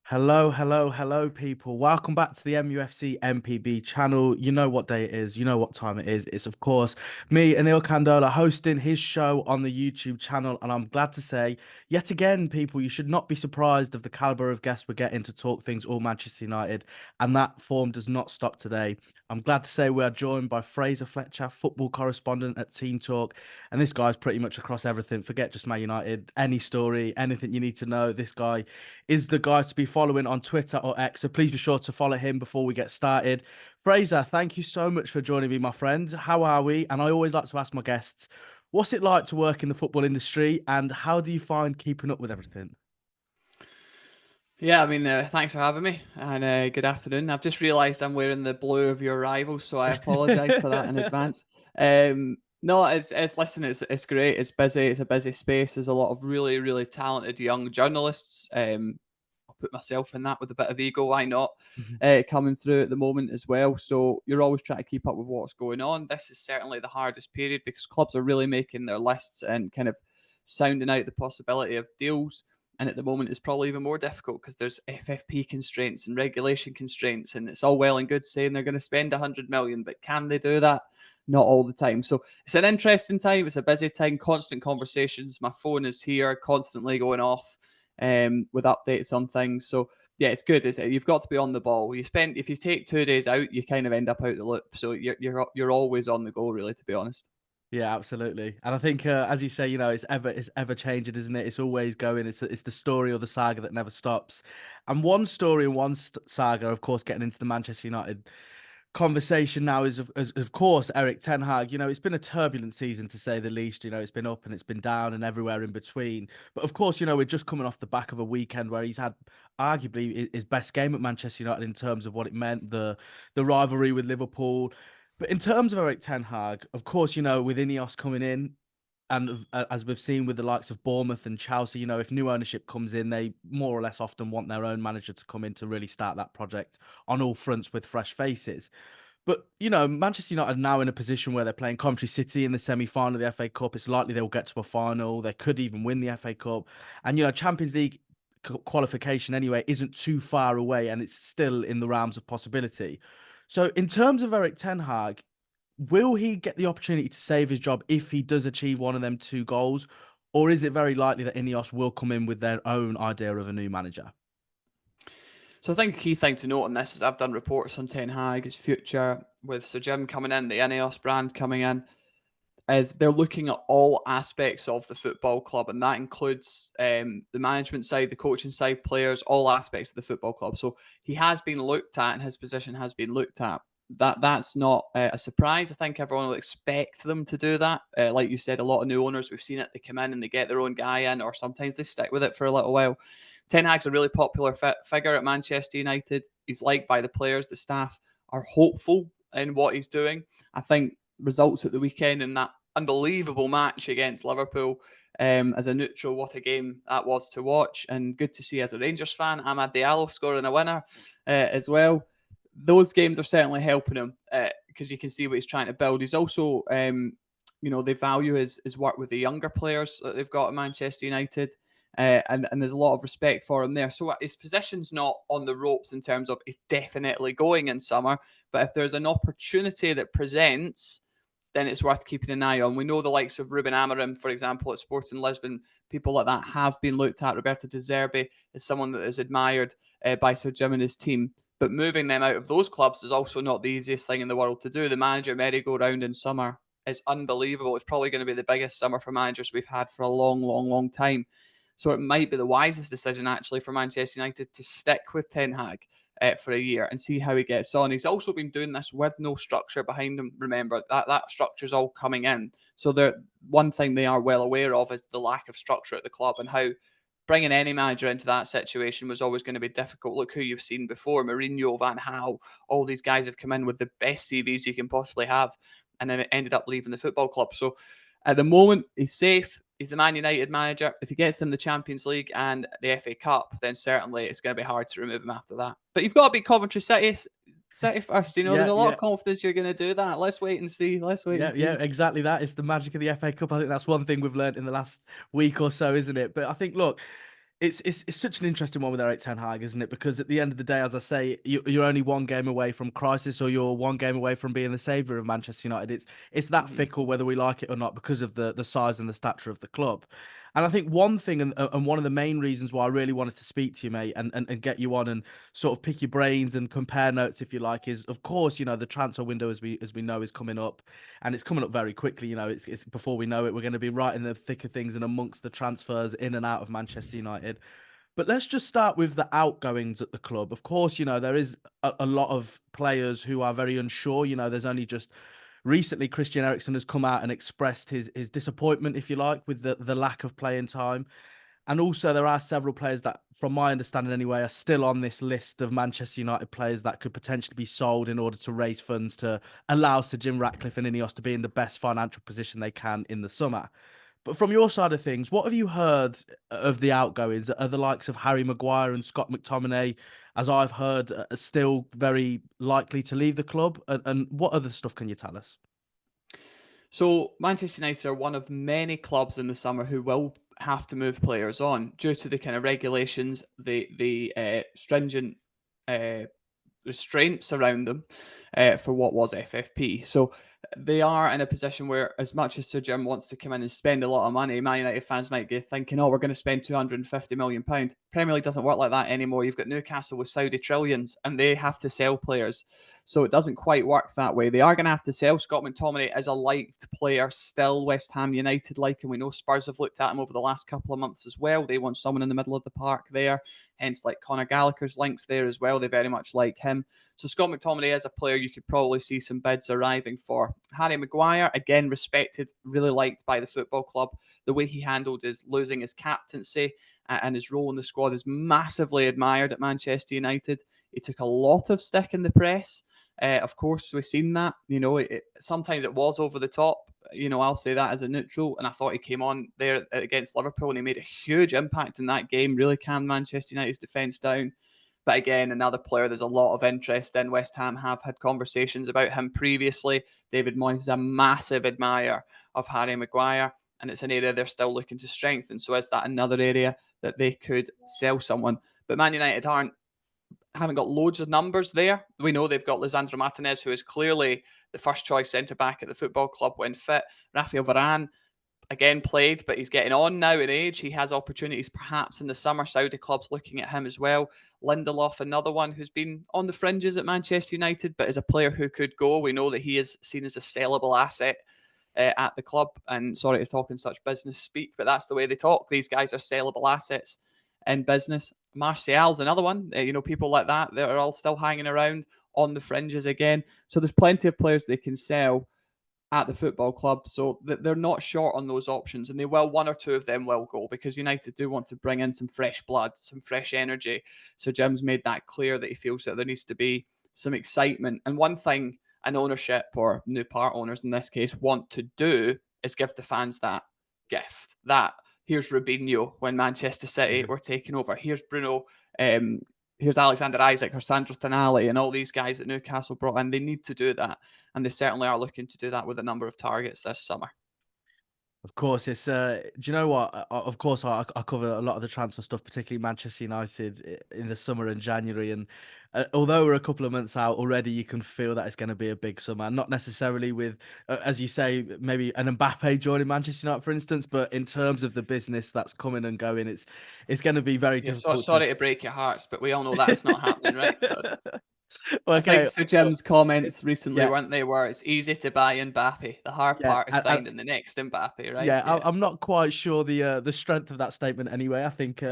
Hello, hello, hello, people. Welcome back to the mufcMPB channel. You know what day it is. You know what time it is. It's, of course, me, Anil Kandola, hosting his show on the YouTube channel. And I'm glad to say, yet again, people, you should not be surprised of the caliber of guests we're getting to talk things all Manchester United. And that form does not stop today. I'm glad to say we are joined by Fraser Fletcher, football correspondent at Team Talk. And this guy's pretty much across everything. Forget just Man United, any story, anything you need to know. This guy is the guy to be following on Twitter or X. So please be sure to follow him before we get started. Fraser, thank you so much for joining me, my friend. How are we? And I always like to ask my guests, what's it like to work in the football industry and how do you find keeping up with everything? Yeah, thanks for having me, and good afternoon. I've just realised I'm wearing the blue of your rival, so I apologise for that in advance. No, it's listen, it's great. It's busy. It's a busy space. There's a lot of really talented young journalists. I'll put myself in that with a bit of ego. Why not? Coming through at the moment as well. So you're always trying to keep up with what's going on. This is certainly the hardest period because clubs are really making their lists and kind of sounding out the possibility of deals. And at the moment, it's probably even more difficult because there's FFP constraints and regulation constraints, and it's all well and good saying they're going to spend 100 million, but can they do that? Not all the time. So it's an interesting time. It's a busy time. Constant conversations. My phone is here, constantly going off, with updates on things. So yeah, it's good. You've got to be on the ball. If you take 2 days out, you kind of end up out the loop. So you're always on the go, really, to be honest. Yeah, absolutely. And I think, as you say, it's ever changing, isn't it? It's always going. It's the story or the saga that never stops. And one story and one saga, of course, getting into the Manchester United conversation now is of course Erik Ten Hag. It's been a turbulent season to say the least. It's been up and it's been down and everywhere in between. But of course, we're just coming off the back of a weekend where he's had arguably his best game at Manchester United in terms of what it meant, the rivalry with Liverpool. But in terms of Erik Ten Hag, of course, with Ineos coming in, and as we've seen with the likes of Bournemouth and Chelsea, if new ownership comes in, they more or less often want their own manager to come in to really start that project on all fronts with fresh faces. But, Manchester United are now in a position where they're playing Coventry City in the semi-final of the FA Cup. It's likely they'll get to a final. They could even win the FA Cup. And, Champions League qualification anyway isn't too far away and it's still in the realms of possibility. So in terms of Erik Ten Hag, will he get the opportunity to save his job if he does achieve one of them two goals? Or is it very likely that Ineos will come in with their own idea of a new manager? So I think a key thing to note on this is I've done reports on Ten Hag, his future, with Sir Jim coming in, the Ineos brand coming in, is they're looking at all aspects of the football club, and that includes the management side, the coaching side, players, all aspects of the football club. So he has been looked at, and his position has been looked at. That's not a surprise. I think everyone will expect them to do that. Like you said, a lot of new owners, we've seen it. They come in and they get their own guy in, or sometimes they stick with it for a little while. Ten Hag's a really popular figure at Manchester United. He's liked by the players. The staff are hopeful in what he's doing. I think results at the weekend in that unbelievable match against Liverpool, as a neutral, what a game that was to watch, and good to see as a Rangers fan, Amad Diallo scoring a winner as well. Those games are certainly helping him because you can see what he's trying to build. He's also, they value his work with the younger players that they've got at Manchester United. And there's a lot of respect for him there. So his position's not on the ropes in terms of he's definitely going in summer. But if there's an opportunity that presents, then it's worth keeping an eye on. We know the likes of Ruben Amorim, for example, at Sporting Lisbon, people like that have been looked at. Roberto De Zerbi is someone that is admired by Sir Jim and his team. But moving them out of those clubs is also not the easiest thing in the world to do. The manager merry-go-round in summer is unbelievable. It's probably going to be the biggest summer for managers we've had for a long time. So it might be the wisest decision actually for Manchester United to stick with Ten Hag for a year and see how he gets on. He's also been doing this with no structure behind him. Remember that structure's all coming in. So one thing they are well aware of is the lack of structure at the club and how bringing any manager into that situation was always going to be difficult. Look who you've seen before: Mourinho, Van Gaal. All these guys have come in with the best CVs you can possibly have, and then it ended up leaving the football club. So at the moment, he's safe. He's the Man United manager. If he gets them the Champions League and the FA Cup, then certainly it's going to be hard to remove him after that. But you've got to beat Coventry City first. There's Yeah, a lot yeah. of confidence you're going to do that. Let's wait and see. Let's wait Yeah, and yeah, see. exactly that. It's the magic of the FA Cup. I think that's one thing we've learned in the last week or so, isn't it? But I think, look, It's such an interesting one with Erik Ten Hag, isn't it? Because at the end of the day, as I say, you're only one game away from crisis, or you're one game away from being the saviour of Manchester United. It's that Mhm. fickle, whether we like it or not, because of the size and the stature of the club. And I think one thing, and one of the main reasons why I really wanted to speak to you, mate, and get you on and sort of pick your brains and compare notes, if you like, is of course, the transfer window, as we know, is coming up, and it's coming up very quickly. It's before we know it, we're going to be right in the thick of things and amongst the transfers in and out of Manchester United. But let's just start with the outgoings at the club. Of course, there is a lot of players who are very unsure. There's only just recently Christian Eriksen has come out and expressed his disappointment, if you like, with the lack of playing time. And also, there are several players that, from my understanding anyway, are still on this list of Manchester United players that could potentially be sold in order to raise funds to allow Sir Jim Ratcliffe and Ineos to be in the best financial position they can in the summer. But from your side of things, what have you heard of the outgoings? Are the likes of Harry Maguire and Scott McTominay, as I've heard, are still very likely to leave the club? And what other stuff can you tell us? So Manchester United are one of many clubs in the summer who will have to move players on due to the kind of regulations, the stringent uh, restraints around them for what was FFP. So they are in a position where, as much as Sir Jim wants to come in and spend a lot of money, Man United fans might be thinking, "Oh, we're going to spend £250 million." Premier League doesn't work like that anymore. You've got Newcastle with Saudi trillions, and they have to sell players, so it doesn't quite work that way. They are going to have to sell. Scott McTominay as a liked player still. West Ham United like, and we know Spurs have looked at him over the last couple of months as well. They want someone in the middle of the park there. Hence, like Conor Gallagher's links there as well. They very much like him. So Scott McTominay is a player you could probably see some bids arriving for. Harry Maguire, again, respected, really liked by the football club. The way he handled his losing his captaincy and his role in the squad is massively admired at Manchester United. He took a lot of stick in the press. Of course, we've seen that. Sometimes it was over the top. I'll say that as a neutral. And I thought he came on there against Liverpool and he made a huge impact in that game, really calmed Manchester United's defence down. But again, another player there's a lot of interest in. West Ham have had conversations about him previously. David Moyes is a massive admirer of Harry Maguire, and it's an area they're still looking to strengthen. So is that another area that they could sell someone? But Man United haven't got loads of numbers there. We know they've got Lisandro Martinez, who is clearly the first choice centre back at the football club when fit. Rafael Varane again played, but he's getting on now in age. He has opportunities perhaps in the summer. Saudi clubs looking at him as well. Lindelof, another one who's been on the fringes at Manchester United, but is a player who could go. We know that he is seen as a sellable asset at the club. And sorry to talk in such business speak, but that's the way they talk. These guys are sellable assets in business. Martial's another one. People like that are all still hanging around on the fringes again. So there's plenty of players they can sell at the football club, so they're not short on those options, and one or two of them will go because United do want to bring in some fresh blood, some fresh energy. So Jim's made that clear that he feels that there needs to be some excitement. And one thing an ownership or new part owners in this case want to do is give the fans that gift. That here's Robinho when Manchester City were taking over. Here's Bruno. Here's Alexander Isaac or Sandro Tonali and all these guys that Newcastle brought in. They need to do that. And they certainly are looking to do that with a number of targets this summer. Of course, it's. Do you know what? Of course, I cover a lot of the transfer stuff, particularly Manchester United in the summer and January. And although we're a couple of months out already, you can feel that it's going to be a big summer. Not necessarily with, as you say, maybe an Mbappe joining Manchester United, for instance, but in terms of the business that's coming and going, it's going to be very Yeah, difficult to. sorry to break your hearts, but we all know that's not happening, right? So I think Okay. Sir Jim's comments recently, Yeah, weren't they, where it's easy to buy Mbappe. The hard yeah, part is finding the next Mbappe, right? yeah, Yeah. I'm not quite sure the strength of that statement anyway. I think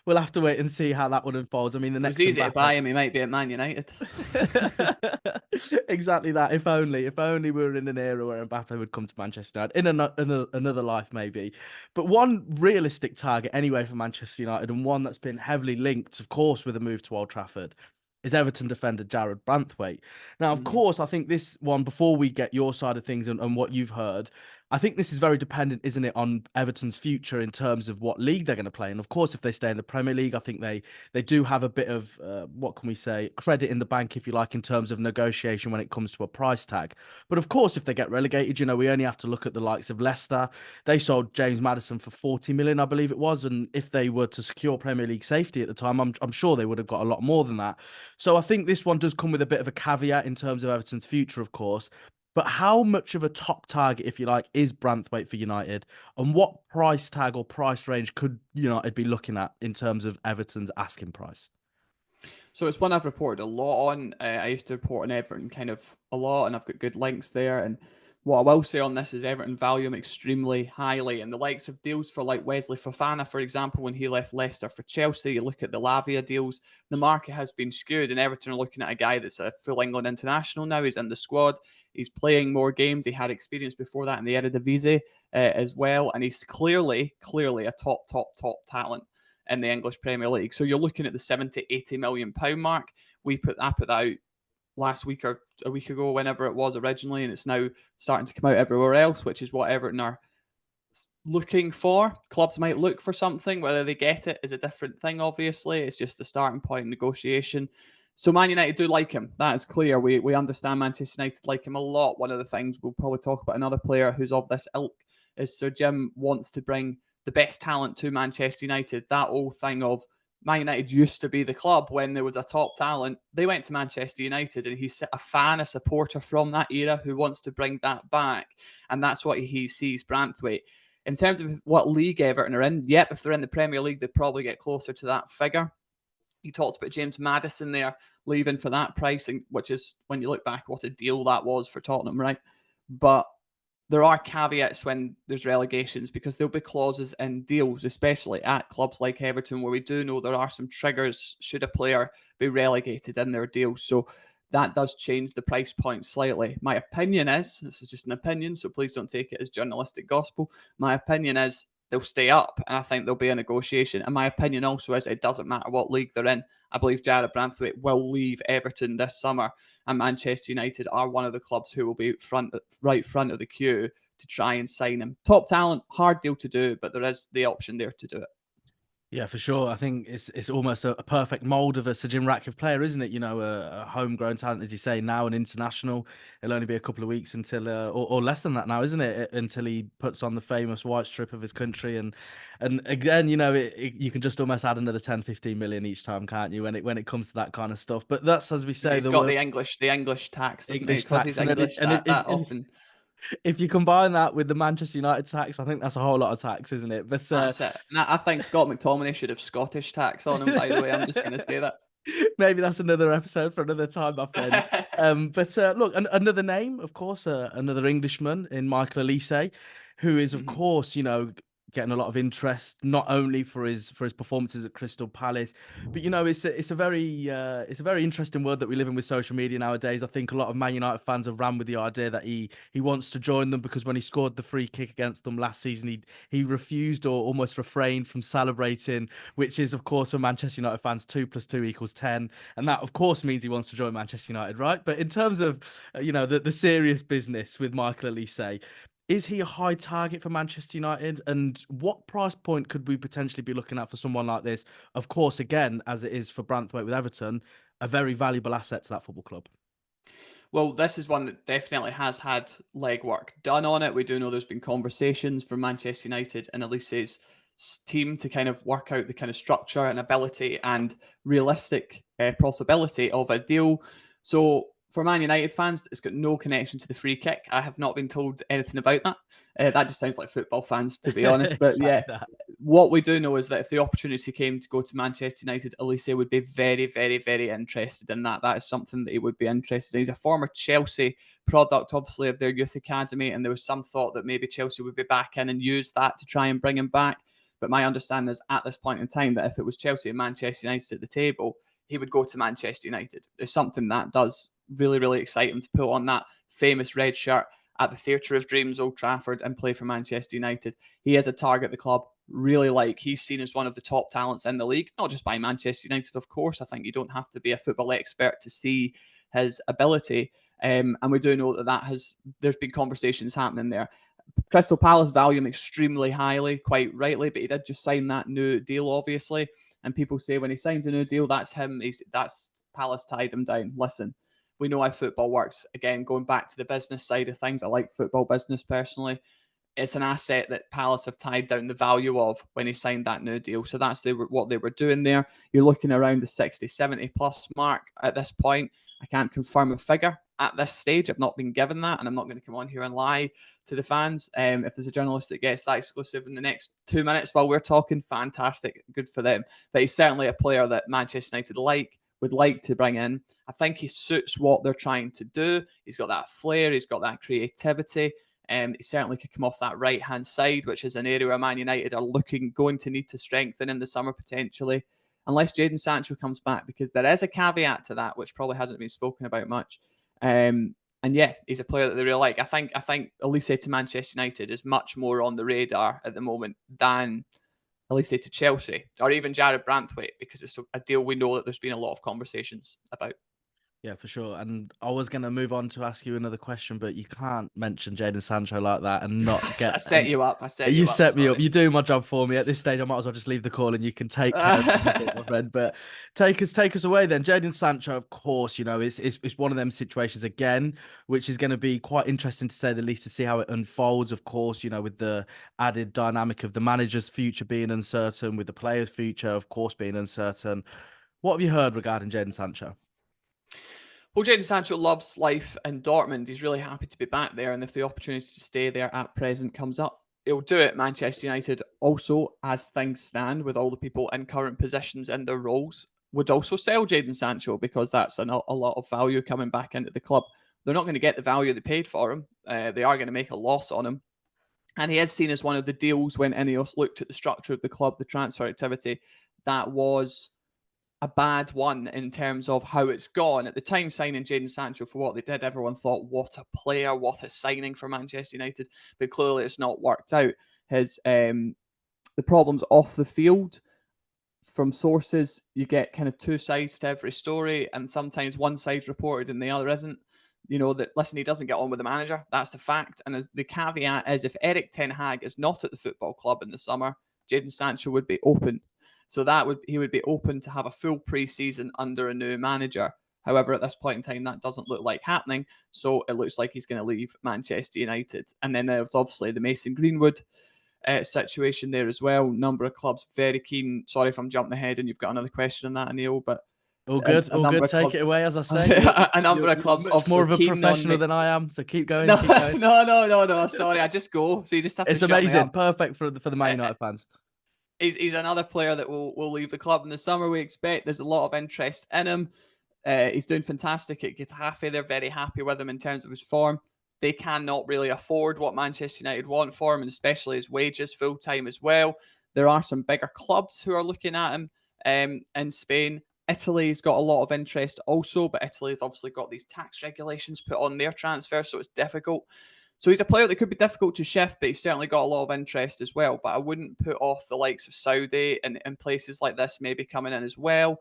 we'll have to wait and see how that one unfolds. I mean, the If it was next easy to Mbappe. buy him, he might be at Man United. Exactly that. If only we were in an era where Mbappe would come to Manchester United in another life, maybe. But one realistic target anyway for Manchester United, and one that's been heavily linked, of course, with a move to Old Trafford, is Everton defender Jarrad Branthwaite. Now, of Mhm. course, I think this one, before we get your side of things and what you've heard, I think this is very dependent, isn't it, on Everton's future in terms of what league they're going to play. And of course, if they stay in the Premier League, I think they do have a bit of what can we say, credit in the bank, if you like, in terms of negotiation when it comes to a price tag. But of course, if they get relegated, we only have to look at the likes of Leicester. They sold James Maddison for 40 million, I believe it was, and if they were to secure Premier League safety at the time, I'm sure they would have got a lot more than that. So I think this one does come with a bit of a caveat in terms of Everton's future, of course. But how much of a top target, if you like, is Branthwaite for United? And what price tag or price range could United be looking at in terms of Everton's asking price? So it's one I've reported a lot on. I used to report on Everton kind of a lot, and I've got good links there. And what I will say on this is Everton value him extremely highly. And the likes of deals for like Wesley Fofana, for example, when he left Leicester for Chelsea, you look at the Lavia deals, the market has been skewed, and Everton are looking at a guy that's a full England international now. He's in the squad. He's playing more games. He had experience before that in the Eredivisie as well. And he's clearly a top talent in the English Premier League. So you're looking at the 70, 80 million pound mark. I put that out last week or a week ago, whenever it was originally, and it's now starting to come out everywhere else, which is what Everton are looking for. Clubs might look for something, whether they get it is a different thing, obviously. It's just the starting point negotiation. So Man United do like him. That is clear. We understand Manchester United like him a lot. One of the things we'll probably talk about another player who's of this ilk is Sir Jim wants to bring the best talent to Manchester United. That old thing of Man United used to be the club when there was a top talent. They went to Manchester United, and he's a fan, a supporter from that era who wants to bring that back. And that's what he sees Branthwaite. In terms of what league Everton are in, yep, if they're in the Premier League, they probably get closer to that figure. You talked about James Maddison there leaving for that pricing, which is, when you look back, what a deal that was for Tottenham, right? But there are caveats when there's relegations, because there'll be clauses in deals, especially at clubs like Everton, where we do know there are some triggers should a player be relegated in their deals. So that does change the price point slightly. My opinion is, this is just an opinion, so please don't take it as journalistic gospel. My opinion is they'll stay up, and I think there'll be a negotiation. And my opinion also is it doesn't matter what league they're in. I believe Jarrad Branthwaite will leave Everton this summer, and Manchester United are one of the clubs who will be right front of the queue to try and sign him. Top talent, hard deal to do, but there is the option there to do it. Yeah, for sure. I think it's almost a perfect mold of a Sir Jim Ratcliffe player, isn't it? A homegrown talent, as you say, now an international. It'll only be a couple of weeks until, or less than that now, isn't it? Until he puts on the famous white strip of his country, and again, you can just almost add another 10, 15 million each time, can't you? When it comes to that kind of stuff. But that's, as we Yeah, say, he's got the English tax, doesn't he? English Because tax, he's and then English, that often. if you combine that with the Manchester United tax, I think that's a whole lot of tax, isn't it? But That's it. And I think Scott McTominay should have Scottish tax on him, by the way. I'm just going to say that. maybe that's another episode for another time, my friend. But look, another name, of course, another Englishman in Michael Olise, who is, of Mhm. course, getting a lot of interest, not only for his performances at Crystal Palace, but it's a very interesting world that we live in with social media nowadays. I think a lot of Man United fans have ran with the idea that he wants to join them because when he scored the free kick against them last season, he refused or almost refrained from celebrating, which is, of course, for Manchester United fans, 2 + 2 = 10, and that, of course, means he wants to join Manchester United, right? But in terms of the serious business with Michael Olise, is he a high target for Manchester United? And what price point could we potentially be looking at for someone like this? Of course, again, as it is for Branthwaite with Everton, a very valuable asset to that football club. Well, this is one that definitely has had legwork done on it. We do know there's been conversations for Manchester United and Elise's team to kind of work out the kind of structure and ability and realistic possibility of a deal. So for Man United fans, it's got no connection to the free kick. I have not been told anything about that. That just sounds like football fans, to be honest. But yeah, Exactly that. what we do know is that if the opportunity came to go to Manchester United, Olise would be very, very, very interested in that. That is something that he would be interested in. He's a former Chelsea product, obviously, of their youth academy, and there was some thought that maybe Chelsea would be back in and use that to try and bring him back. But my understanding is at this point in time that if it was Chelsea and Manchester United at the table, he would go to Manchester United. It's something that does really, really excite him to put on that famous red shirt at the Theatre of Dreams, Old Trafford, and play for Manchester United. He is a target the club really like. He's seen as one of the top talents in the league, not just by Manchester United, of course. I think you don't have to be a football expert to see his ability. And we do know that there's been conversations happening there. Crystal Palace value him extremely highly, quite rightly, but he did just sign that new deal, obviously. And people say when he signs a new deal, that's him. That's Palace tied him down. Listen, we know how football works. Again, going back to the business side of things, I like football business personally. It's an asset that Palace have tied down the value of when he signed that new deal. So that's what they were doing there. You're looking around the 60, 70 plus mark at this point. I can't confirm a figure at this stage. I've not been given that, and I'm not going to come on here and lie to the fans. If there's a journalist that gets that exclusive in the next 2 minutes while we're talking, fantastic, good for them. But he's certainly a player that Manchester United would like to bring in. I think he suits what they're trying to do. He's got that flair, he's got that creativity. He certainly could come off that right-hand side, which is an area where Man United are going to need to strengthen in the summer potentially, unless Jadon Sancho comes back, because there is a caveat to that, which probably hasn't been spoken about much. And yeah, he's a player that they really like. I think Olise to Manchester United is much more on the radar at the moment than Olise to Chelsea or even Jarrad Branthwaite, because it's a deal we know that there's been a lot of conversations about. Yeah, for sure. And I was going to move on to ask you another question, but you can't mention Jadon Sancho like that and not get. I set you up. You set me up. You're doing my job for me. At this stage, I might as well just leave the call and you can take care of everything, my friend. But take us away then. Jadon Sancho, of course, it's one of them situations again, which is going to be quite interesting to say the least, to see how it unfolds. Of course, with the added dynamic of the manager's future being uncertain, with the player's future, of course, being uncertain. What have you heard regarding Jadon Sancho? Well, Jadon Sancho loves life in Dortmund. He's really happy to be back there, and if the opportunity to stay there at present comes up, he'll do it. Manchester United also, as things stand, with all the people in current positions in their roles, would also sell Jadon Sancho, because that's a lot of value coming back into the club. They're not going to get the value they paid for him. They are going to make a loss on him. And he is seen as one of the deals when Ineos looked at the structure of the club, the transfer activity, that was a bad one in terms of how it's gone. At the time, signing Jadon Sancho for what they did, everyone thought, what a player, what a signing for Manchester United. But clearly it's not worked out. His the problems off the field, from sources, you get kind of two sides to every story, and sometimes one side's reported and the other isn't. That, listen, he doesn't get on with the manager. That's the fact. And the caveat is, if Erik ten Hag is not at the football club in the summer, Jadon Sancho would be open. So he would be open to have a full pre-season under a new manager. However, at this point in time, that doesn't look like happening. So it looks like he's going to leave Manchester United. And then there's obviously the Mason Greenwood situation there as well. Number of clubs very keen. Sorry if I'm jumping ahead and you've got another question on that, Anil, but all good. Take it away. As I say, a number of clubs much more of a professional than I am. So keep going. No, keep going. no. Sorry, I just go. So you just have to. It's amazing. Perfect for the Man United fans. He's another player that will leave the club in the summer, we expect. There's a lot of interest in him. He's doing fantastic at Getafe. They're very happy with him in terms of his form. They cannot really afford what Manchester United want for him, and especially his wages full-time as well. There are some bigger clubs who are looking at him in Spain. Italy's got a lot of interest also, but Italy's obviously got these tax regulations put on their transfers, so it's difficult. So he's a player that could be difficult to shift, but he's certainly got a lot of interest as well. But I wouldn't put off the likes of Saudi and places like this maybe coming in as well.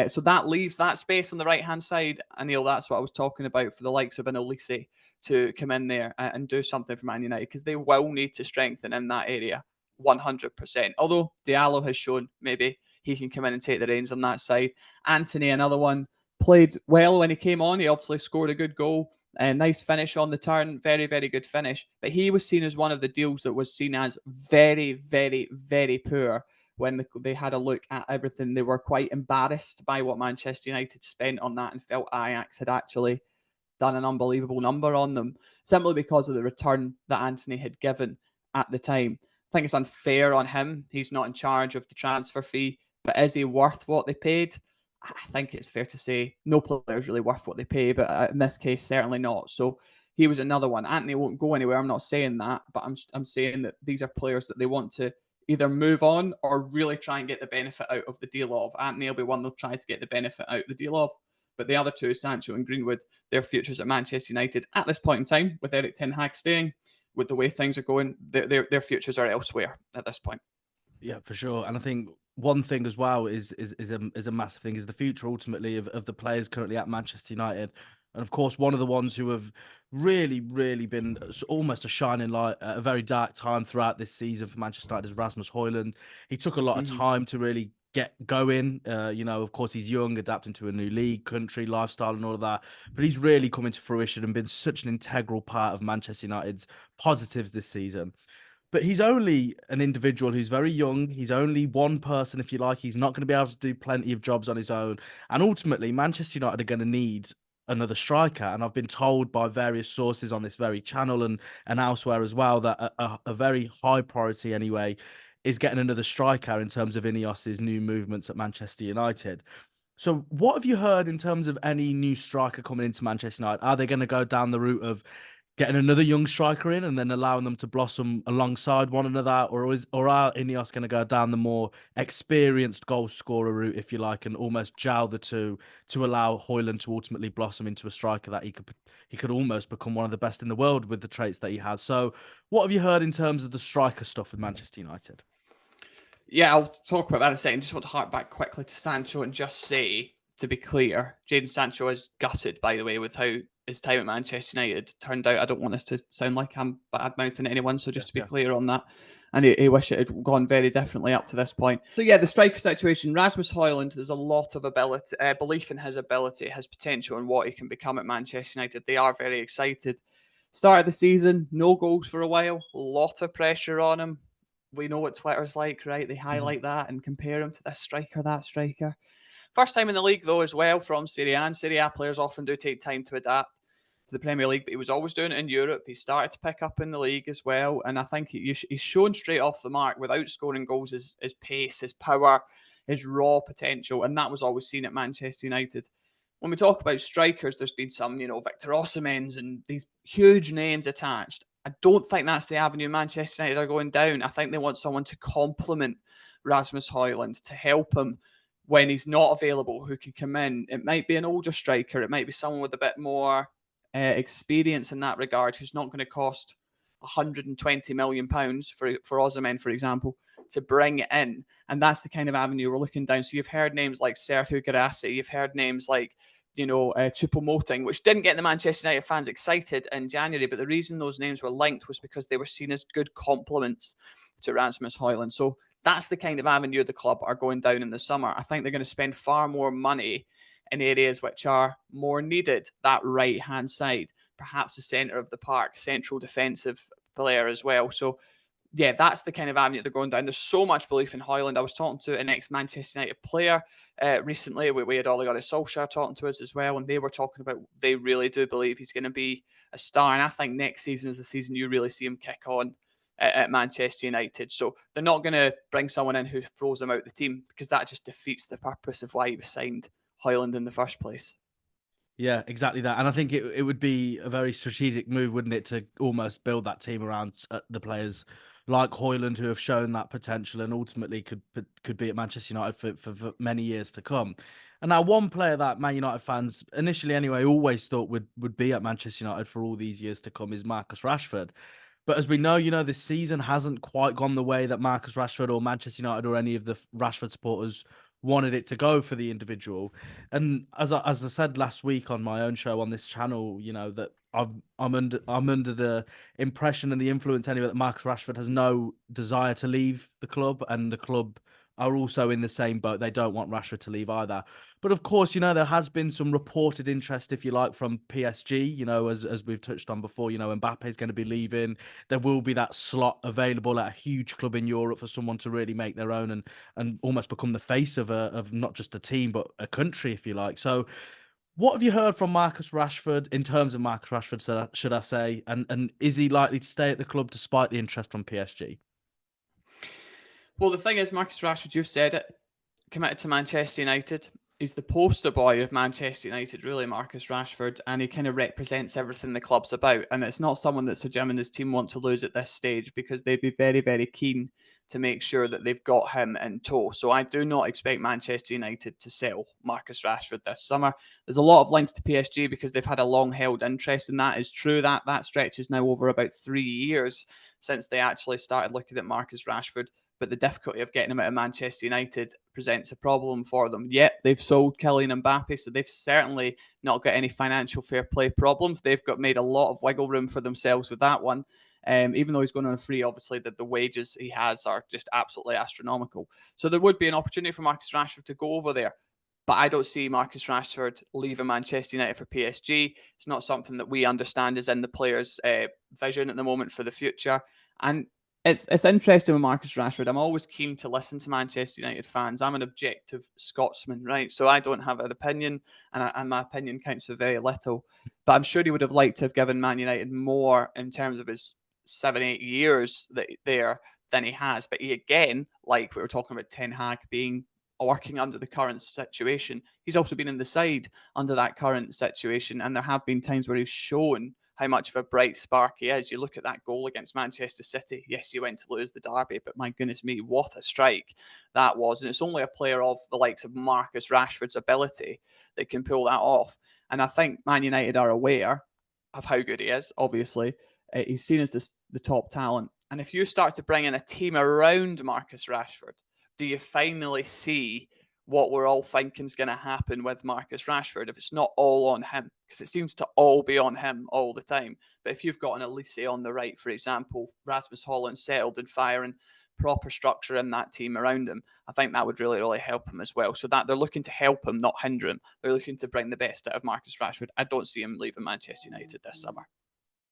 So that leaves that space on the right-hand side. Anil, that's what I was talking about, for the likes of an Olise to come in there and do something for Man United, because they will need to strengthen in that area 100%. Although Diallo has shown maybe he can come in and take the reins on that side. Antony, another one, played well when he came on. He obviously scored a good goal. A nice finish on the turn. Very, very good finish. But he was seen as one of the deals that was seen as very, very, very poor when they had a look at everything. They were quite embarrassed by what Manchester United spent on that and felt Ajax had actually done an unbelievable number on them, simply because of the return that Antony had given at the time. I think it's unfair on him. He's not in charge of the transfer fee, but is he worth what they paid? I think it's fair to say no player is really worth what they pay, but in this case, certainly not. So he was another one. Antony won't go anywhere. I'm not saying that, but I'm saying that these are players that they want to either move on or really try and get the benefit out of the deal of. Antony will be one they'll try to get the benefit out of the deal of. But the other two, Sancho and Greenwood, their futures at Manchester United at this point in time, with Erik ten Hag staying, with the way things are going, their futures are elsewhere at this point. Yeah, for sure. And I think one thing as well is a massive thing, is the future ultimately of the players currently at Manchester United. And of course, one of the ones who have really, really been almost a shining light at a very dark time throughout this season for Manchester United is Rasmus Højlund. He took a lot of time to really get going. Of course, he's young, adapting to a new league, country, lifestyle, and all of that. But he's really come into fruition and been such an integral part of Manchester United's positives this season. But he's only an individual who's very young. He's only one person, if you like. He's not going to be able to do plenty of jobs on his own. And ultimately, Manchester United are going to need another striker. And I've been told by various sources on this very channel and elsewhere as well that a very high priority anyway is getting another striker in terms of Ineos's new movements at Manchester United. So what have you heard in terms of any new striker coming into Manchester United? Are they going to go down the route of getting another young striker in and then allowing them to blossom alongside one another, or are Ineos going to go down the more experienced goal scorer route, if you like, and almost gel the two to allow Højlund to ultimately blossom into a striker that he could almost become one of the best in the world with the traits that he has? So, what have you heard in terms of the striker stuff with Manchester United? Yeah, I'll talk about that in a second. Just want to hark back quickly to Sancho and just say, to be clear, Jadon Sancho is gutted, by the way, with how his time at Manchester United turned out. I don't want this to sound like I'm bad-mouthing anyone, so just to be clear on that. And he wish it had gone very differently up to this point. So yeah, the striker situation, Rasmus Højlund, there's a lot of belief in his ability, his potential, and what he can become at Manchester United. They are very excited. Start of the season, no goals for a while, a lot of pressure on him. We know what Twitter's like, right? They highlight that and compare him to this striker, that striker. First time in the league, though, as well, from Serie A. And Serie A players often do take time to adapt to the Premier League, but he was always doing it in Europe. He started to pick up in the league as well. And I think he's shown straight off the mark without scoring goals his pace, his power, his raw potential. And that was always seen at Manchester United. When we talk about strikers, there's been some, Victor Osimhen's and these huge names attached. I don't think that's the avenue Manchester United are going down. I think they want someone to complement Rasmus Højlund, to help him when he's not available, who can come in. It might be an older striker. It might be someone with a bit more experience in that regard, who's not going to cost £120 million for Osimhen, for example, to bring in. And that's the kind of avenue we're looking down. So you've heard names like Sergio Guirassy. You've heard names like Choupo-Moting, which didn't get the Manchester United fans excited in January. But the reason those names were linked was because they were seen as good complements to Rasmus Højlund. So that's the kind of avenue the club are going down in the summer. I think they're going to spend far more money in areas which are more needed. That right-hand side, perhaps the centre of the park, central defensive player as well. So yeah, that's the kind of avenue they're going down. There's so much belief in Højlund. I was talking to an ex-Manchester United player recently. We had Ole Solskjaer talking to us as well, and they were talking about they really do believe he's going to be a star. And I think next season is the season you really see him kick on at Manchester United. So they're not going to bring someone in who throws him out the team, because that just defeats the purpose of why he was signed, Højlund, in the first place. Yeah, exactly that. And I think it would be a very strategic move, wouldn't it, to almost build that team around the players like Højlund, who have shown that potential and ultimately could be at Manchester United for many years to come. And now one player that Man United fans, initially anyway, always thought would be at Manchester United for all these years to come is Marcus Rashford. But as we know, this season hasn't quite gone the way that Marcus Rashford or Manchester United or any of the Rashford supporters wanted it to go for the individual. And as I said last week on my own show on this channel, that I'm under the impression and the influence anyway that Marcus Rashford has no desire to leave the club, and the club are also in the same boat. They don't want Rashford to leave either. But of course, there has been some reported interest, if you like, from PSG, as we've touched on before, Mbappe is going to be leaving. There will be that slot available at a huge club in Europe for someone to really make their own and almost become the face of not just a team, but a country, if you like. So what have you heard from Marcus Rashford in terms of Marcus Rashford, should I say? And is he likely to stay at the club despite the interest from PSG? Well, the thing is, Marcus Rashford, you've said it, committed to Manchester United. He's the poster boy of Manchester United, really, Marcus Rashford, and he kind of represents everything the club's about. And it's not someone that Sir Jim and his team want to lose at this stage, because they'd be very, very keen to make sure that they've got him in tow. So I do not expect Manchester United to sell Marcus Rashford this summer. There's a lot of links to PSG because they've had a long-held interest, and that is true. That stretch is now over about 3 years since they actually started looking at Marcus Rashford. but the difficulty of getting him out of Manchester United presents a problem for them. Yep, they've sold Kylian Mbappe, so they've certainly not got any financial fair play problems. They've got made a lot of wiggle room for themselves with that one. Even though he's going on a free, obviously the wages he has are just absolutely astronomical. So there would be an opportunity for Marcus Rashford to go over there. But I don't see Marcus Rashford leaving Manchester United for PSG. It's not something that we understand is in the player's vision at the moment for the future. And it's interesting with Marcus Rashford. I'm always keen to listen to Manchester United fans. I'm an objective Scotsman, right? So I don't have an opinion, and my opinion counts for very little. But I'm sure he would have liked to have given Man United more in terms of his 7-8 years there than he has. But he, again, like we were talking about Ten Hag being working under the current situation, he's also been in the side under that current situation, and there have been times where he's shown how much of a bright spark he is. You look at that goal against Manchester City. Yes, you went to lose the derby, but my goodness me, what a strike that was. And it's only a player of the likes of Marcus Rashford's ability that can pull that off. And I think Man United are aware of how good he is, obviously. He's seen as the top talent. And if you start to bring in a team around Marcus Rashford, do you finally see what we're all thinking is going to happen with Marcus Rashford if it's not all on him? Because it seems to all be on him all the time. But if you've got an Olise on the right, for example, Rasmus Haaland settled and firing, proper structure in that team around him, I think that would really, really help him as well. So that they're looking to help him, not hinder him. They're looking to bring the best out of Marcus Rashford. I don't see him leaving Manchester United this summer.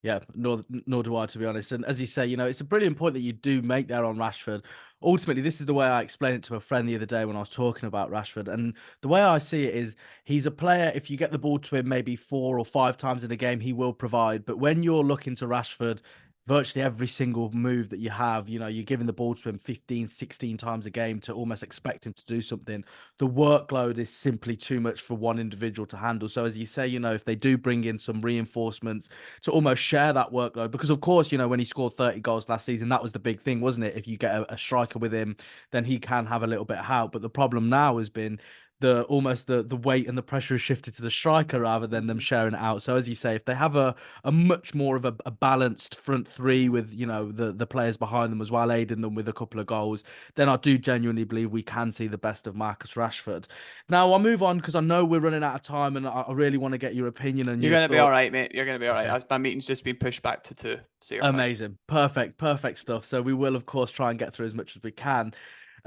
Yeah, nor do I, to be honest. And as you say, it's a brilliant point that you do make there on Rashford. Ultimately, this is the way I explained it to a friend the other day when I was talking about Rashford. And the way I see it is he's a player, if you get the ball to him maybe 4 or 5 times in a game, he will provide. But when you're looking to Rashford, virtually every single move that you have, you're giving the ball to him 15, 16 times a game to almost expect him to do something. The workload is simply too much for one individual to handle. So as you say, if they do bring in some reinforcements to almost share that workload, because of course, when he scored 30 goals last season, that was the big thing, wasn't it? If you get a striker with him, then he can have a little bit of help. But the problem now has been the weight and the pressure is shifted to the striker rather than them sharing it out. So as you say, if they have a much more of a balanced front three with the players behind them as well, aiding them with a couple of goals, then I do genuinely believe we can see the best of Marcus Rashford. Now I'll move on because I know we're running out of time, and I really want to get your opinion and You're your going to be all thoughts. right, mate. You're going to be all right. Okay. My meeting's just been pushed back to 2. So you're fine. Amazing. Perfect stuff. So we will, of course, try and get through as much as we can.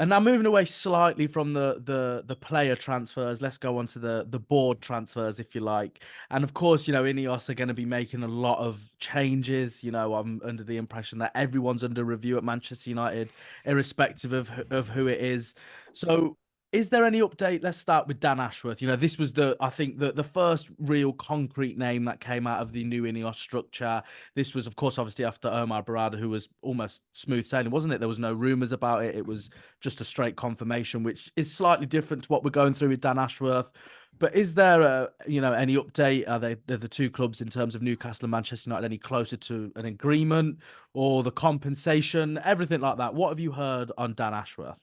And now moving away slightly from the player transfers, let's go on to the board transfers, if you like. And of course, Ineos are going to be making a lot of changes. I'm under the impression that everyone's under review at Manchester United, irrespective of who it is. So is there any update? Let's start with Dan Ashworth. This was I think the first real concrete name that came out of the new Ineos structure. This was, of course, obviously after Omar Barada, who was almost smooth sailing, wasn't it? There was no rumours about it. It was just a straight confirmation, which is slightly different to what we're going through with Dan Ashworth. But is there any update? Are the two clubs in terms of Newcastle and Manchester United any closer to an agreement or the compensation, everything like that? What have you heard on Dan Ashworth?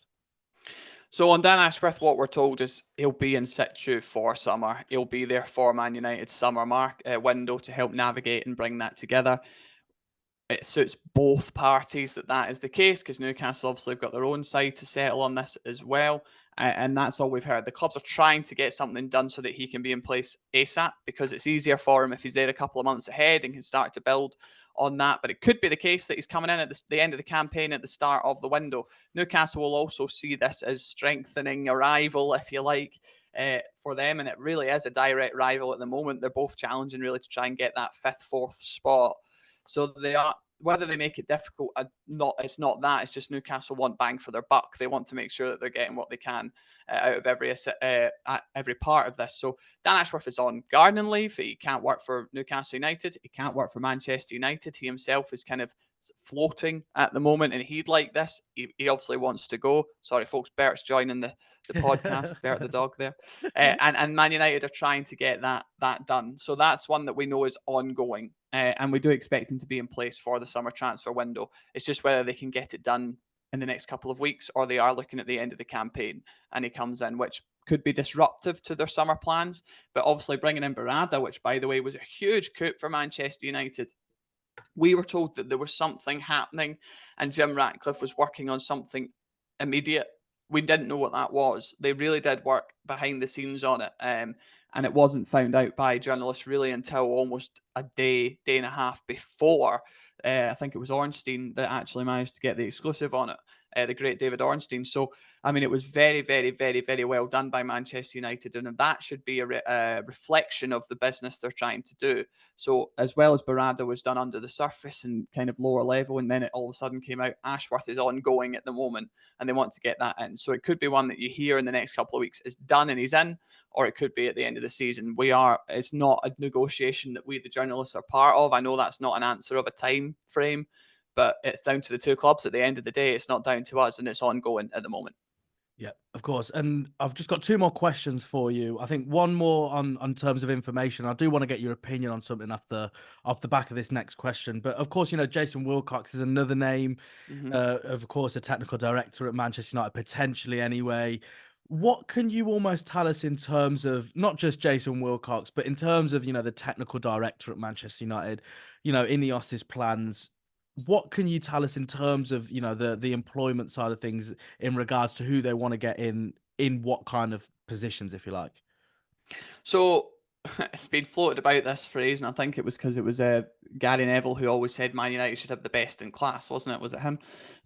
So on Dan Ashworth, what we're told is he'll be in situ for summer. He'll be there for Man United's summer window to help navigate and bring that together. It suits both parties that is the case, because Newcastle obviously have got their own side to settle on this as well. And that's all we've heard. The clubs are trying to get something done so that he can be in place ASAP, because it's easier for him if he's there a couple of months ahead and can start to build on that. But it could be the case that he's coming in at the end of the campaign at the start of the window. Newcastle will also see this as strengthening a rival, if you like, for them. And it really is a direct rival at the moment. They're both challenging really to try and get that 5th, 4th spot. So they are, whether they make it difficult, it's not that. It's just Newcastle want bang for their buck. They want to make sure that they're getting what they can out of every part of this. So Dan Ashworth is on gardening leave. He can't work for Newcastle United. He can't work for Manchester United. He himself is kind of floating at the moment, and he'd like this. He obviously wants to go. Sorry, folks. Bert's joining the podcast. Bert the dog there, and Man United are trying to get that done. So that's one that we know is ongoing. And we do expect him to be in place for the summer transfer window. It's just whether they can get it done in the next couple of weeks, or they are looking at the end of the campaign and he comes in, which could be disruptive to their summer plans. But obviously bringing in Barada, which by the way was a huge coup for Manchester United. We were told that there was something happening and Jim Ratcliffe was working on something immediate. We didn't know what that was. They really did work behind the scenes on it. And it wasn't found out by journalists really until almost a day and a half before. I think it was Ornstein that actually managed to get the exclusive on it, the great David Ornstein. So, I mean, it was very, very, very, very well done by Manchester United. And that should be a reflection of the business they're trying to do. So, as well as Barada was done under the surface and kind of lower level, and then it all of a sudden came out, Ashworth is ongoing at the moment and they want to get that in. So, it could be one that you hear in the next couple of weeks is done and he's in, or it could be at the end of the season. It's not a negotiation that we, the journalists, are part of. I know that's not an answer of a time frame, but it's down to the two clubs at the end of the day. It's not down to us, and it's ongoing at the moment. Yeah, of course. And I've just got two more questions for you. I think one more on terms of information. I do want to get your opinion on something off the back of this next question. But of course, Jason Wilcox is another name. Of course, a technical director at Manchester United, potentially anyway. What can you almost tell us in terms of not just Jason Wilcox, but in terms of, the technical director at Manchester United, Ineos's plans? What can you tell us in terms of, the employment side of things in regards to who they want to get in what kind of positions, if you like? So it's been floated about this phrase, and I think it was because it was Gary Neville who always said Man United should have the best in class, wasn't it? Was it him?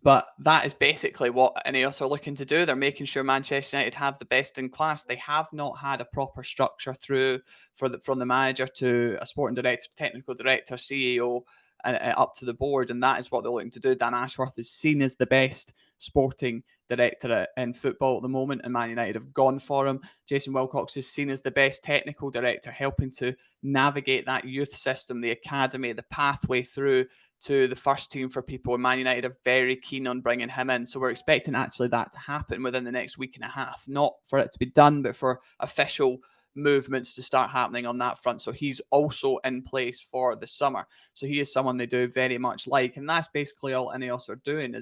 But that is basically what Ineos are looking to do. They're making sure Manchester United have the best in class. They have not had a proper structure through from the manager to a sporting director, technical director, CEO, up to the board, and that is what they're looking to do. Dan Ashworth is seen as the best sporting director in football at the moment, and Man United have gone for him. Jason Wilcox is seen as the best technical director, helping to navigate that youth system, the academy, the pathway through to the first team for people. And Man United are very keen on bringing him in. So we're expecting actually that to happen within the next week and a half. Not for it to be done, but for official movements to start happening on that front. So he's also in place for the summer. So he is someone they do very much like. And that's basically all Ineos are doing.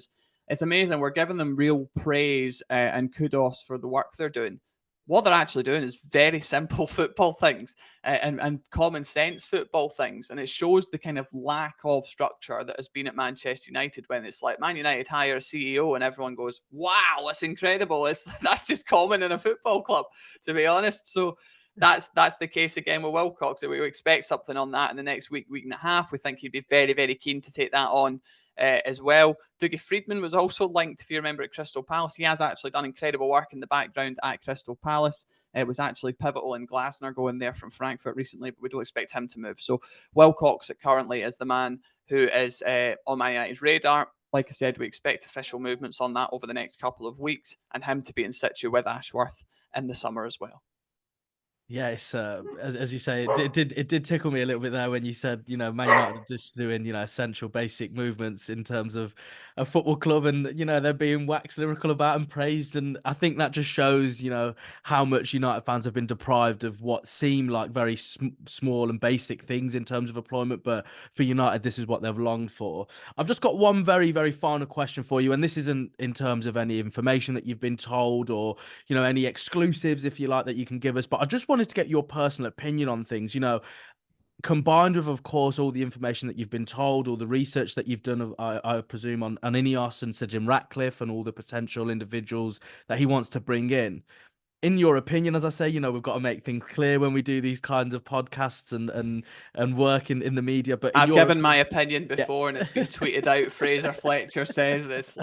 It's amazing. We're giving them real praise and kudos for the work they're doing. What they're actually doing is very simple football things and common sense football things. And it shows the kind of lack of structure that has been at Manchester United when it's like Man United hire a CEO and everyone goes, wow, that's incredible. That's just common in a football club, to be honest. So that's the case again with Wilcox. We expect something on that in the next week and a half. We think he'd be very, very keen to take that on as well. Dougie Friedman was also linked, if you remember, at Crystal Palace. He has actually done incredible work in the background at Crystal Palace. It was actually pivotal in Glasner going there from Frankfurt recently, but we don't expect him to move. So Wilcox currently is the man who is on Man United's radar. Like I said, we expect official movements on that over the next couple of weeks, and him to be in situ with Ashworth in the summer as well. Yeah, it's as you say, it did tickle me a little bit there when you said, Man United are just doing, essential basic movements in terms of a football club, and they're being waxed lyrical about and praised, and I think that just shows, how much United fans have been deprived of what seem like very small and basic things in terms of employment, but for United, this is what they've longed for. I've just got one very, very final question for you, and this isn't in terms of any information that you've been told or any exclusives, if you like, that you can give us. But I just wanted to get your personal opinion on things, combined with, of course, all the information that you've been told, all the research that you've done, I presume, on Ineos and Sir Jim Ratcliffe and all the potential individuals that he wants to bring in. In your opinion, as I say, we've got to make things clear when we do these kinds of podcasts and work in the media. But I've given my opinion before, yeah. and it's been tweeted out. Fraser Fletcher says this.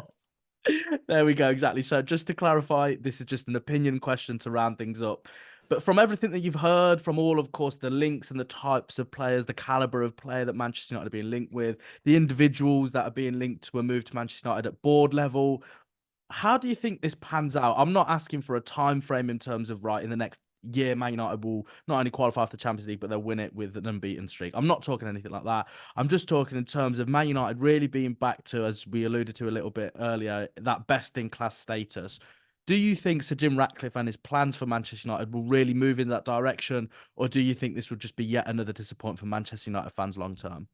There we go, exactly. So just to clarify, this is just an opinion question to round things up. But from everything that you've heard, from all, of course, the links and the types of players, the caliber of player that Manchester United are being linked with, the individuals that are being linked to a move to Manchester United at board level, how do you think this pans out? I'm not asking for a time frame in terms of, right, in the next year, Man United will not only qualify for the Champions League, but they'll win it with an unbeaten streak. I'm not talking anything like that. I'm just talking in terms of Man United really being back to, as we alluded to a little bit earlier, that best-in-class status. Do you think Sir Jim Ratcliffe and his plans for Manchester United will really move in that direction, or do you think this will just be yet another disappointment for Manchester United fans long term?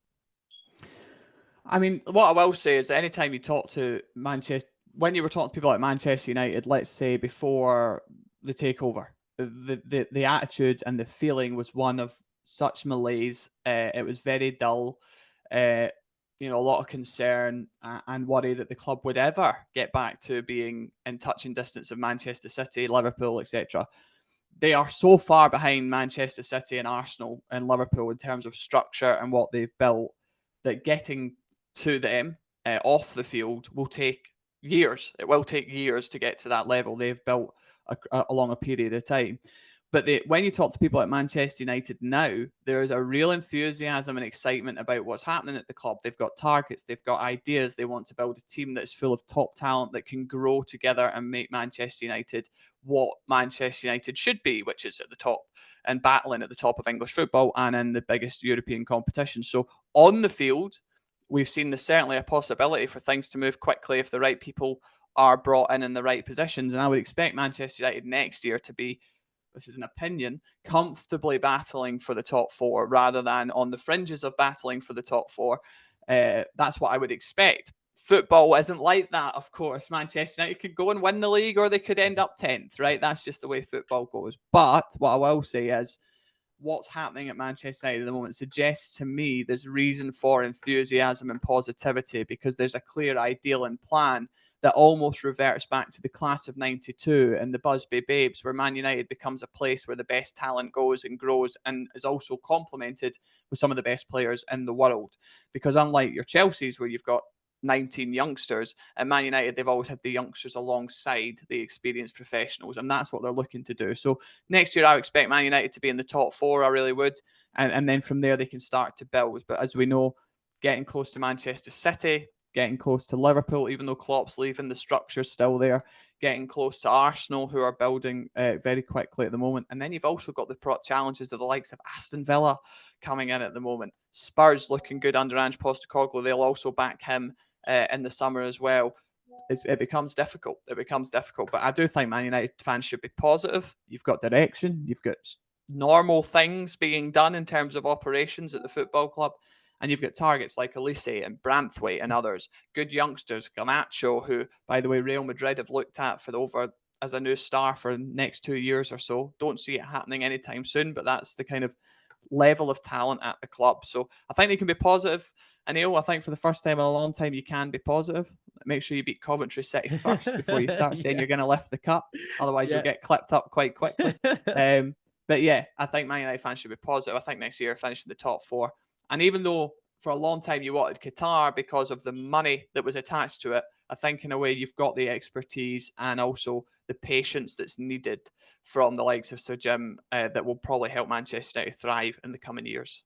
I mean, what I will say is anytime you talk to Manchester, when you were talking to people like Manchester United, let's say before the takeover, the attitude and the feeling was one of such malaise. It was very dull. a lot of concern and worry that the club would ever get back to being in touching distance of Manchester City, Liverpool, etc. They are so far behind Manchester City and Arsenal and Liverpool in terms of structure and what they've built that getting to them off the field will take years. It will take years to get to that level they've built along a period of time. But when you talk to people at Manchester United now, there is a real enthusiasm and excitement about what's happening at the club. They've got targets, they've got ideas. They want to build a team that's full of top talent that can grow together and make Manchester United what Manchester United should be, which is at the top and battling at the top of English football and in the biggest European competition. So on the field, we've seen there's certainly a possibility for things to move quickly if the right people are brought in the right positions. And I would expect Manchester United next year to be, this is an opinion, comfortably battling for the top four rather than on the fringes of battling for the top four. That's what I would expect. Football isn't like that, of course. Manchester United could go and win the league or they could end up 10th, right? That's just the way football goes. But what I will say is what's happening at Manchester United at the moment suggests to me there's reason for enthusiasm and positivity because there's a clear ideal and plan that almost reverts back to the class of 92 and the Busby Babes, where Man United becomes a place where the best talent goes and grows and is also complemented with some of the best players in the world. Because unlike your Chelsea's, where you've got 19 youngsters, at Man United, they've always had the youngsters alongside the experienced professionals, and that's what they're looking to do. So next year, I expect Man United to be in the top four, I really would. And then from there, they can start to build. But as we know, getting close to Manchester City, getting close to Liverpool, even though Klopp's leaving, the structure's still there. Getting close to Arsenal, who are building very quickly at the moment. And then you've also got the challenges of the likes of Aston Villa coming in at the moment. Spurs looking good under Ange Postecoglou. They'll also back him in the summer as well. It becomes difficult. It becomes difficult. But I do think Man United fans should be positive. You've got direction. You've got normal things being done in terms of operations at the football club. And you've got targets like Olise and Branthwaite and others. Good youngsters, Garnacho, who, by the way, Real Madrid have looked at for over as a new star for the next 2 years or so. Don't see it happening anytime soon, but that's the kind of level of talent at the club. So I think they can be positive. Anil, I think for the first time in a long time, you can be positive. Make sure you beat Coventry City first before you start saying you're going to lift the cup. Otherwise, you'll get clipped up quite quickly. But yeah, I think Man United fans should be positive. I think next year finishing the top four. And even though for a long time you wanted Qatar because of the money that was attached to it, I think in a way you've got the expertise and also the patience that's needed from the likes of Sir Jim that will probably help Manchester United thrive in the coming years.